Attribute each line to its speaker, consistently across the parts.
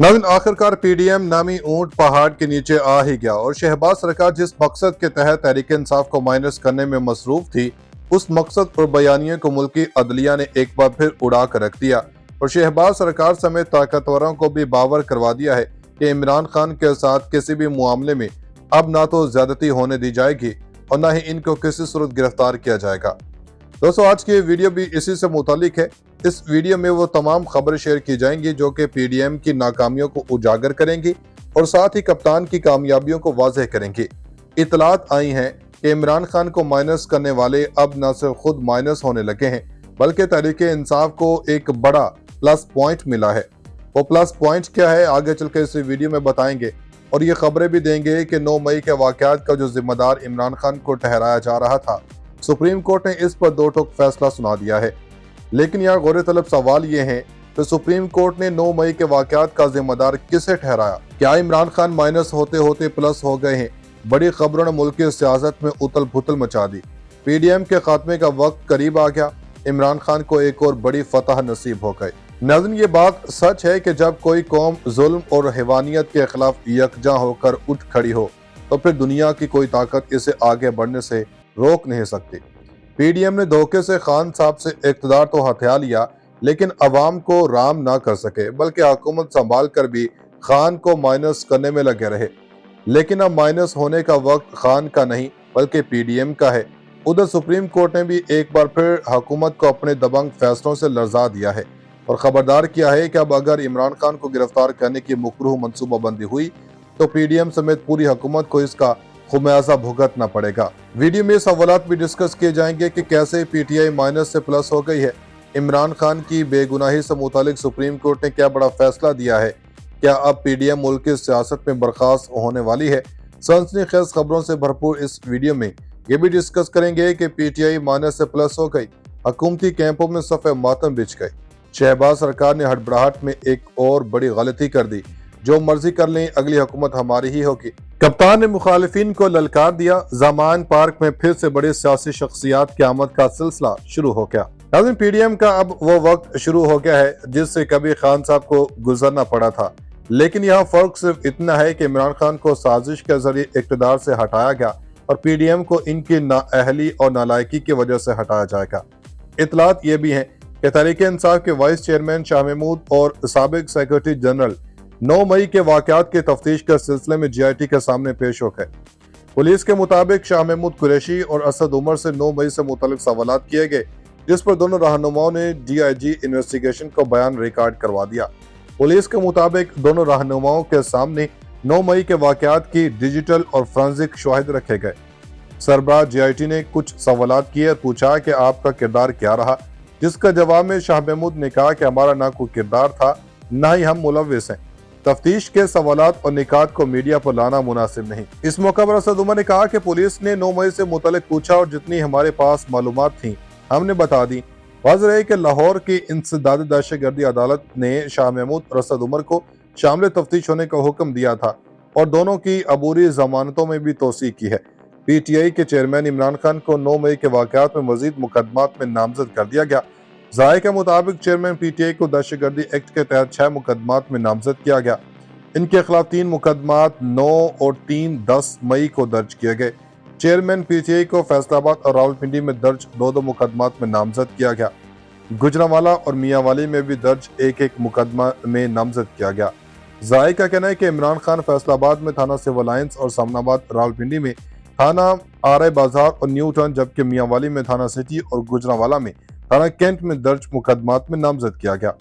Speaker 1: नाज़रीन, आखिरकार पीडीएम नामी ऊंट पहाड़ के नीचे आ ही गया और शहबाज सरकार जिस मकसद के तहत तहरीक इंसाफ को माइनस करने में मसरूफ थी, उस मकसद और बयानिए को मुल्की अदलिया ने एक बार फिर उड़ा कर रख दिया और शहबाज सरकार समेत ताकतवरों को भी बावर करवा दिया है कि इमरान खान के साथ किसी भी मामले में अब ना तो ज्यादती होने दी जाएगी और ना ही इनको किसी सूरत गिरफ्तार किया जाएगा। दोस्तों, आज की वीडियो भी इसी से मुतालिक है। इस वीडियो में वो तमाम खबरें शेयर की जाएंगी जो कि पीडीएम की नाकामियों को उजागर करेंगी और साथ ही कप्तान की कामयाबियों को वाज़ेह करेंगी। इतलात आई हैं कि इमरान खान को माइनस करने वाले अब न सिर्फ खुद माइनस होने लगे हैं, बल्कि तहरीक इंसाफ को एक बड़ा प्लस पॉइंट मिला है। वो प्लस पॉइंट क्या है, आगे चल के इस वीडियो में बताएंगे और ये खबरें भी देंगे कि 9 मई के वाक़यात का जो जिम्मेदार इमरान खान को ठहराया जा रहा था, सुप्रीम कोर्ट ने इस पर दो टूक फैसला सुना दिया है। लेकिन यार गौर तलब सवाल ये है कि सुप्रीम कोर्ट ने 9 मई के वाक़यात का जिम्मेदार किसे ठहराया? क्या इमरान खान माइनस होते होते प्लस हो गए हैं? बड़ी खबरों ने मुल्क की सियासत में उथल पुथल मचा दी। पीडीएम के खात्मे का वक्त करीब आ गया, इमरान खान को एक और बड़ी फतह नसीब हो गई। नाज़रीन, ये बात सच है कि जब कोई कौम जुल्म और हैवानियत के खिलाफ यकजा होकर उठ खड़ी हो तो फिर दुनिया की कोई ताकत इसे आगे बढ़ने से रोक नहीं सकती। पीडीएम ने धोखे से खान साहब से इक़्तिदार तो हथिया लिया, लेकिन अवाम को राम ना कर सके, बल्कि हुकूमत संभाल कर भी खान को माइनस करने में लगे रहे। लेकिन अब माइनस होने का वक्त खान का नहीं बल्कि पीडीएम का है। उधर सुप्रीम कोर्ट ने भी एक बार फिर हुकूमत को अपने दबंग फैसलों से लर्जा दिया है और खबरदार किया है कि अब अगर इमरान खान को गिरफ्तार करने की मुकरूह मनसूबाबंदी हुई तो पीडीएम समेत पूरी हुकूमत को इसका खुमियाजा भुगतना पड़ेगा। वीडियो में सवालात भी डिस्कस किए जाएंगे कि कैसे पीटीआई माइनस से प्लस हो गई है, इमरान खान की बेगुनाही से मुतालिक सुप्रीम कोर्ट ने क्या बड़ा फैसला दिया है, क्या अब पीडीएम मुल्क की सियासत में बर्खास्त होने वाली है। सनसनीखेज खबरों से भरपूर इस वीडियो में ये भी डिस्कस करेंगे कि पीटीआई माइनस से प्लस हो गई, हुकूमती कैंपों में सफ़े मातम बिछ गए, शहबाज सरकार ने हड़बड़ाहट में एक और बड़ी गलती कर दी, जो मर्जी कर लें अगली हुकूमत हमारी ही होगी। कप्तान ने मुखालिफिन को ललकार दिया, ज़मान पार्क में फिर से बड़ी सियासी शख्सियात की आमद का सिलसिला शुरू हो गया। नाज़रीन, पीडीएम का अब वो वक्त शुरू हो गया है जिससे कभी खान साहब को गुजरना पड़ा था, लेकिन यहाँ फर्क सिर्फ इतना है कि इमरान खान को साजिश के जरिए इक़्तिदार से हटाया गया और पीडीएम को इनकी नाअहली और नालायकी की वजह से हटाया जाएगा। इतलात ये भी हैं कि तहरीक इंसाफ के वाइस चेयरमैन शाह महमूद और साबिक सेक्रेटरी जनरल 9 मई के वाक़यात के तफ्तीश के सिलसिले में जीआईटी के सामने पेश हो गए। पुलिस के मुताबिक शाह महमूद कुरैशी और असद उमर से 9 मई से मुतालिक सवालात किए गए, जिस पर दोनों रहनुमाओं ने डीआईजी इन्वेस्टिगेशन को बयान रिकॉर्ड करवा दिया। पुलिस के मुताबिक दोनों रहनुमाओं के सामने 9 मई के वाक़यात की डिजिटल और फ्रांसिक शवाहिद रखे गए। सरबराह जीआईटी ने कुछ सवालात किए और पूछा कि आपका किरदार क्या रहा, जिसका जवाब में शाह महमूद ने कहा कि हमारा ना कोई किरदार था, ना ही हम मुलव्विस हैं। तफ्तीश के सवालात और निकात को मीडिया पर लाना मुनासिब नहीं। इस मौका पर असद उमर ने कहा कि पुलिस ने 9 मई से मुतल्लिक पूछा और जितनी हमारे पास मालूमात थी हमने बता दी। वाज़ेह है कि लाहौर की इंसदाद दहशतगर्दी अदालत ने शाह महमूद और असद उमर को शामिल तफ्तीश होने का हुक्म दिया था और दोनों की अबूरी जमानतों में भी तोसी की है। पीटीआई के चेयरमैन इमरान खान को 9 मई के वाक़यात में मजीद मुकदमात में नामजद कर दिया गया। ज़ाहिर के मुताबिक चेयरमैन पीटीआई को दहशतगर्दी एक्ट के तहत 6 मुकदमात में नामजद किया गया। इनके खिलाफ 3 मुकदमात 9 और 10 मई को दर्ज किए गए। चेयरमैन पीटीआई को फैसलाबाद और रावलपिंडी में दर्ज 2 मुकदमात में नामजद किया गया। गुजरांवाला और मियांवाली में भी दर्ज एक मुकदमा में नामजद किया गया। ज़ाहिर का कहना है कि इमरान खान फैसलाबाद में थाना सिविल लाइंस और सामनाबाद, रावलपिंडी में थाना आरआई बाजार और न्यू टाउन, जबकि मियांवाली में थाना सिटी और गुजरांवाला में थाना कैंट में दर्ज मुकदमात में नामजद किया गया।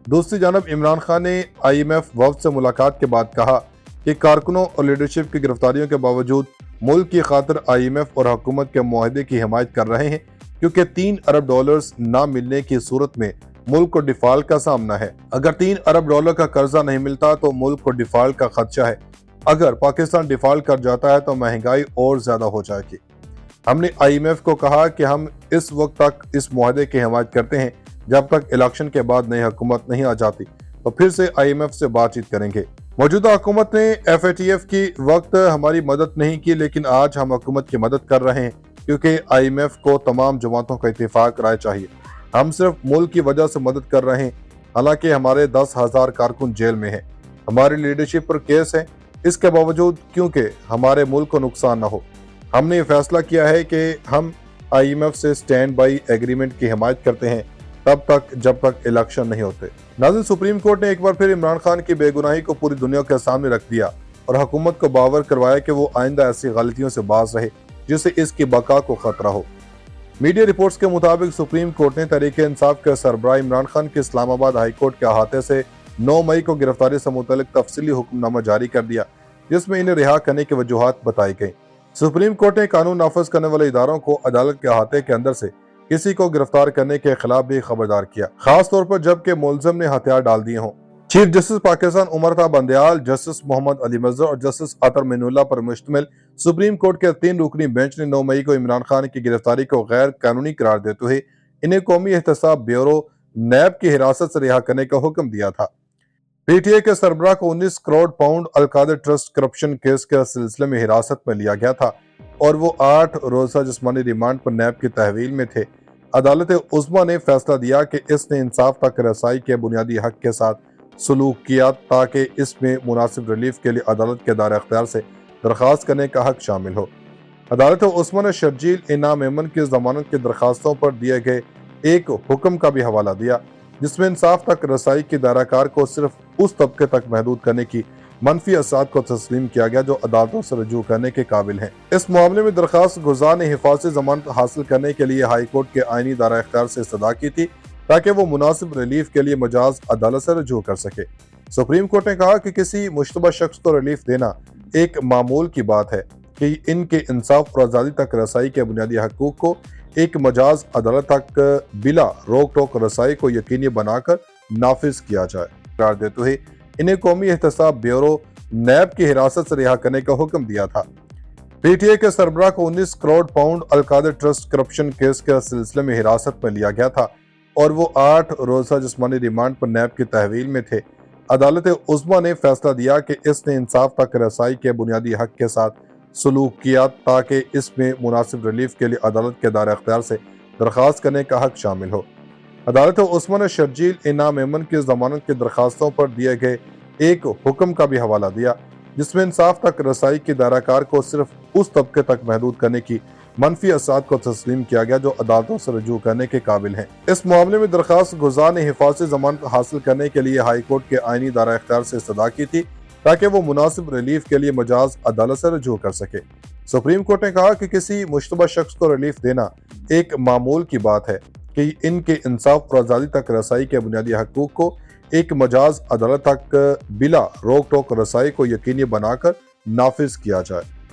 Speaker 1: दूसरी जानब इमरान खान ने IMF वफ्द से मुलाकात के बाद कहा कि कारकुनों और लीडरशिप की गिरफ्तारियों के बावजूद मुल्क की खातिर IMF और हुकूमत के मुआहदे की हिमायत कर रहे हैं, क्योंकि $3 अरब ना मिलने की सूरत में मुल्क को डिफॉल्ट का सामना है। अगर $3 अरब का कर्जा नहीं मिलता तो मुल्क को डिफॉल्ट का खदशा है। अगर पाकिस्तान डिफॉल्ट कर जाता है तो महंगाई और ज्यादा हो जाएगी। हमने IMF को कहा कि हम इस वक्त तक इस मुआहदे की हिमायत करते हैं जब तक इलेक्शन के बाद नई हुकूमत नहीं आ जाती, तो फिर से IMF से बातचीत करेंगे। मौजूदा हुकूमत ने FATF की वक्त हमारी मदद नहीं की, लेकिन आज हम हुकूमत की मदद कर रहे हैं क्योंकि IMF को तमाम जमातों का इत्तेफाक राय चाहिए। हम सिर्फ मुल्क की वजह से मदद कर रहे हैं, हालांकि हमारे 10,000 कारकुन जेल में हैं। हमारी लीडरशिप पर केस है। इसके बावजूद क्योंकि हमारे मुल्क को नुकसान न हो, हमने ये फैसला किया है कि हम IMF से स्टैंड बाई एग्रीमेंट की हिमायत करते हैं तब तक जब तक इलेक्शन नहीं होते। नाज़रीन, सुप्रीम कोर्ट ने एक बार फिर इमरान खान की बेगुनाही को पूरी दुनिया के सामने रख दिया और हुकूमत को बावर करवाया कि वो आइंदा ऐसी गलतियों से बाज रहे जिससे इसकी बका को खतरा हो। मीडिया रिपोर्ट्स के मुताबिक सुप्रीम कोर्ट ने तहरीक इंसाफ के सरबराह इमरान खान के इस्लामाबाद हाई कोर्ट के अहाते से 9 मई को गिरफ्तारी से मुतल्लिक तफसीली हुक्मनामा जारी कर दिया, जिसमें इन्हें रिहा करने की वजूहात बताई गई। सुप्रीम कोर्ट ने कानून नाफिज करने वाले इदारों को अदालत के अहाते के अंदर से किसी को गिरफ्तार करने के खिलाफ भी खबरदार किया, खास तौर पर जबकि मुलजिम ने हथियार डाल दिए हों। चीफ जस्टिस पाकिस्तान उमर ता बंदयाल, जस्टिस मोहम्मद अली मजहर और जस्टिस अतर मिनुल्लाह पर मुश्तमिल सुप्रीम कोर्ट के 3 रुकनी बेंच ने 9 मई को इमरान खान की गिरफ्तारी को गैर कानूनी करार देते हुए इन्हें कौमी एहतसाब ब्यूरो नैब की हिरासत से रिहा करने का हुक्म दिया था। PTA के सरबराह को 19 crore pound Al-Qadir trust corruption case के सिलसिले में हिरासत में लिया गया था और वो 8 रोज़ा जिस्मानी रिमांड पर नैब की तहवील में थे। अदालत उज़्मा ने फैसला दिया कि इसने इंसाफ तक रसाई के बुनियादी हक के साथ सलूक किया ताकि इसमें मुनासिब रिलीफ के लिए अदालत के दायरे अख्तियार से दरख्वास्त करने का हक शामिल हो। अदालत उस्मा ने शर्जील इनाम एमन की जमानत की दरखास्तों पर दिए गए एक हुक्म का भी हवाला दिया, जिसमें इंसाफ तक रसाई की दायराकार को सिर्फ उस तबके तक महदूद करने की मनफी असरात को तस्लीम किया गया जो अदालतों से रजू करने के काबिल हैं। इस मामले में दरखास्त गुजार ने हिफाजती जमानत हासिल करने के लिए हाई कोर्ट के आईनी दायरा इख्तियार से इस्तदा की थी ताकि वो मुनासिब रिलीफ के लिए मजाज अदालत से रजू कर सके। सुप्रीम कोर्ट ने कहा कि किसी मुश्तबा शख्स को रिलीफ देना एक मामूल की बात है कि इनके इंसाफ और आज़ादी तक रसाई के बुनियादी हकूक को एक मजाज अदालत तक बिला रोक टोक रसाई को यकीनी बनाकर नाफिज किया जाए। करार देते हुए इन्हें कौमी एहतसाब ब्यूरो नैब की हिरासत से रिहा करने का हुक्म दिया था। PTA के सरबराह को 19 crore pound Al-Qadir trust corruption case के सिलसिले में हिरासत में लिया गया था और वो 8 रोज़ा जिस्मानी रिमांड पर नैब की तहवील में थे। अदालत उज़्मा ने फैसला दिया कि इसने इंसाफ तक रसाई के बुनियादी हक के साथ सलूक किया ताकि इसमें मुनासिब रिलीफ के लिए अदालत के दायरे अख्तियार से दरख्वास्त करने का हक शामिल हो। अदालत उस्मा ने शर्जील इनाम एमन की जमानत की दरखास्तों पर दिए गए एक हुक्म का भी हवाला दिया, जिसमें इंसाफ तक रसाई की दायराकार को सिर्फ उस तबके तक महदूद करने की मनफी असरात को तस्लीम किया गया जो अदालतों से रजू करने के काबिल हैं। इस मामले में दरखास्त गुजार ने हिफाजती जमानत हासिल करने के लिए हाई कोर्ट के आईनी दायरा इख्तियार से इस्तदा की थी ताकि वो मुनासिब रिलीफ के लिए मजाज अदालत से रजू कर सके। सुप्रीम कोर्ट ने कहा कि किसी मुश्तबा शख्स को रिलीफ देना एक मामूल की बात है कि इनके इंसाफ और आज़ादी तक रसाई के बुनियादी हकूक को एक मजाज अदालत तक बिला रोक टोक रसाई को यकीनी बनाकर नाफिज किया जाए।